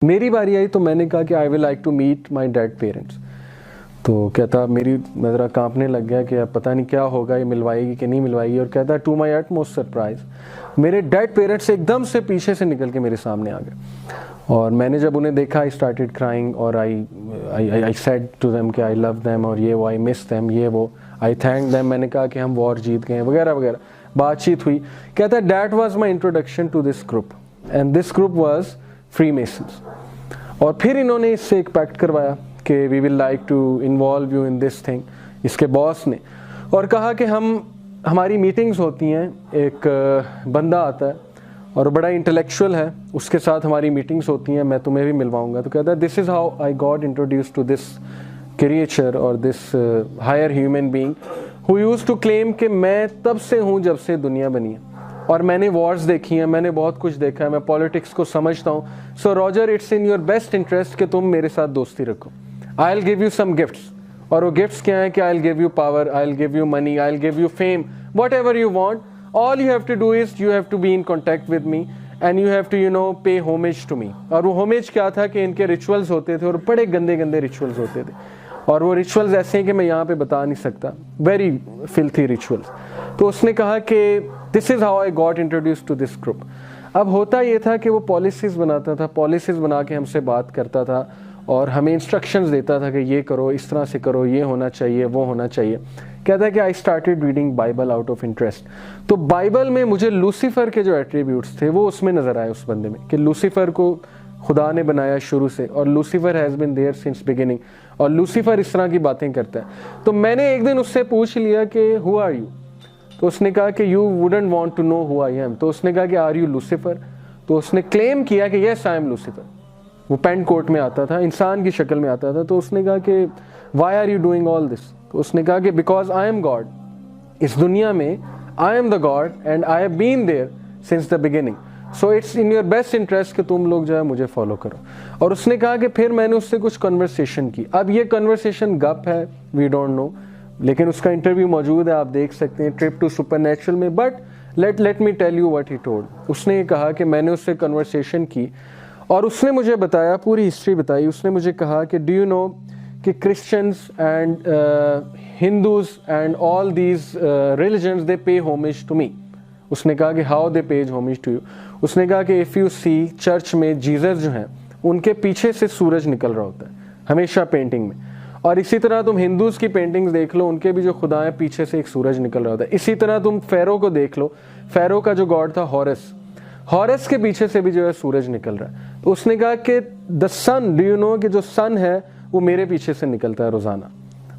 میری باری آئی تو میں نے کہا کہ I will like to meet my dead parents. تو کہتا میری ذرا کانپنے لگ گیا کہ اب پتہ نہیں کیا ہوگا, یہ ملوائے گی کہ نہیں ملوائے گی. اور کہتا to my utmost surprise میرے ڈیڈ پیرنٹس ایک دم سے پیچھے سے نکل کے میرے سامنے آ گئے. اور میں نے جب انہیں دیکھا آئی اسٹارٹیڈ کرائنگ اور آئی سیڈ ٹو دیم کہ آئی لو دیم اور یہ وہ, آئی مس دیم, یہ وہ, آئی تھینک دیم. میں نے کہا کہ ہم وار جیت گئے وغیرہ وغیرہ. بات چیت ہوئی. کہتا ہے that was my introduction to this group and this group was Freemasons. اور پھر انہوں نے اس سے ایک پیکٹ کروایا کہ we will like to involve you in this thing, اس کے باس نے. اور کہا کہ ہماری میٹنگز ہوتی ہیں, ایک بندہ آتا ہے اور بڑا انٹلیکچوئل ہے, اس کے ساتھ ہماری میٹنگز ہوتی ہیں, میں تمہیں بھی ملواؤں گا. تو کہتا ہے this is how I got introduce to this creature اور this higher human being who use to claim کہ میں تب سے ہوں جب سے دنیا بنی ہے, اور میں نے وارز دیکھی ہیں, میں نے بہت کچھ دیکھا ہے, میں پالیٹکس کو سمجھتا ہوں. So Roger it's in your best interest کہ تم میرے ساتھ دوستی رکھو. I will give you some gifts. اور وہ گفٹس کیا ہیں کہ I will give you power, I will give you money, I will give you fame, whatever you want. All you have to do is you have to be in contact with me and you have to pay homage to می. اور وہ ہومیج کیا تھا کہ ان کے rituals ہوتے تھے, اور بڑے گندے گندے ریچولز ہوتے تھے, اور وہ ریچولز ایسے ہیں کہ میں یہاں پہ بتا نہیں سکتا, ویری فلتھی ریچولز. تو اس نے کہا کہ this is how I got introduce to this group. اب ہوتا یہ تھا کہ وہ پالیسیز بناتا تھا, پالیسیز بنا کے ہم سے بات کرتا تھا اور ہمیں انسٹرکشنز دیتا تھا کہ یہ کرو, اس طرح سے کرو, یہ ہونا چاہیے, وہ ہونا چاہیے. کہتا ہے کہ I started reading Bible out of interest. تو بائبل میں مجھے لوسیفر کے جو ایٹریبیوٹس تھے وہ اس میں نظر آئے, اس بندے میں, کہ لوسیفر کو خدا نے بنایا شروع سے, اور Lucifer has been there since beginning, اور لوسیفر اس طرح کی باتیں کرتا ہے. تو میں نے ایک دن اس سے پوچھ لیا کہ ہو آر یو. تو اس نے کہا کہ you wouldn't want to know who I am. تو اس نے کہا کہ آر یو لوسیفر. تو اس نے کلیم کیا کہ یس آئی ایم لوسیفر. وہ پینٹ کوٹ میں آتا تھا, انسان کی شکل میں آتا تھا. تو اس نے کہا کہ why are you doing all this. تو اس نے کہا کہ بیکاز آئی ایم گاڈ, اس دنیا میں I am the God and I have been there since the beginning, so it's in your best interest کہ تم لوگ جو ہے مجھے فالو کرو. اور اس نے کہا کہ پھر میں نے اس سے کچھ کنورسیشن کی. اب یہ کنورسیشن گپ ہے, وی ڈونٹ نو, لیکن اس کا انٹرویو موجود ہے, آپ دیکھ سکتے ہیں ٹرپ ٹو سپر نیچرل میں. But let me tell you what he told. اس نے یہ کہا کہ میں نے اس سے کنورسیشن کی اور اس نے مجھے بتایا, پوری ہسٹری بتائی. اس نے مجھے کہا کہ ڈو یو نو کہ Christians and Hindus and all these religions they pay homage to me. اس نے کہا کہ how they pay homage to you. اس نے کہا کہ اف یو سی چرچ میں جیزس جو ہیں ان کے پیچھے سے سورج نکل رہا ہوتا ہے ہمیشہ پینٹنگ میں. اور اسی طرح تم ہندوز کی پینٹنگز دیکھ لو, ان کے بھی جو خدا ہیں پیچھے سے ایک سورج نکل رہا ہوتا ہے. اسی طرح تم فیرو کو دیکھ لو, فیرو کا جو گاڈ تھا ہورس, ہورس کے پیچھے سے بھی جو ہے سورج نکل رہا ہے. تو اس نے کہا کہ دا سن, ڈو یو نو کہ جو سن ہے وہ میرے پیچھے سے نکلتا ہے روزانہ,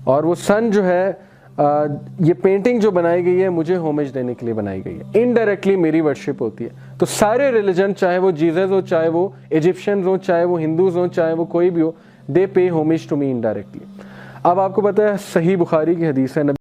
اور وہ سن جو ہے یہ پینٹنگ جو بنائی گئی ہے مجھے ہومیج دینے کے لیے بنائی گئی ہے, انڈائریکٹلی میری ورشپ ہوتی ہے. تو سارے ریلیجن, چاہے وہ جیزس ہو, چاہے وہ ایجپشنز ہوں, چاہے وہ ہندوز ہوں, چاہے وہ کوئی بھی ہو, دے pay homage to me indirectly. اب آپ کو پتہ ہے صحیح بخاری کی حدیث ہے,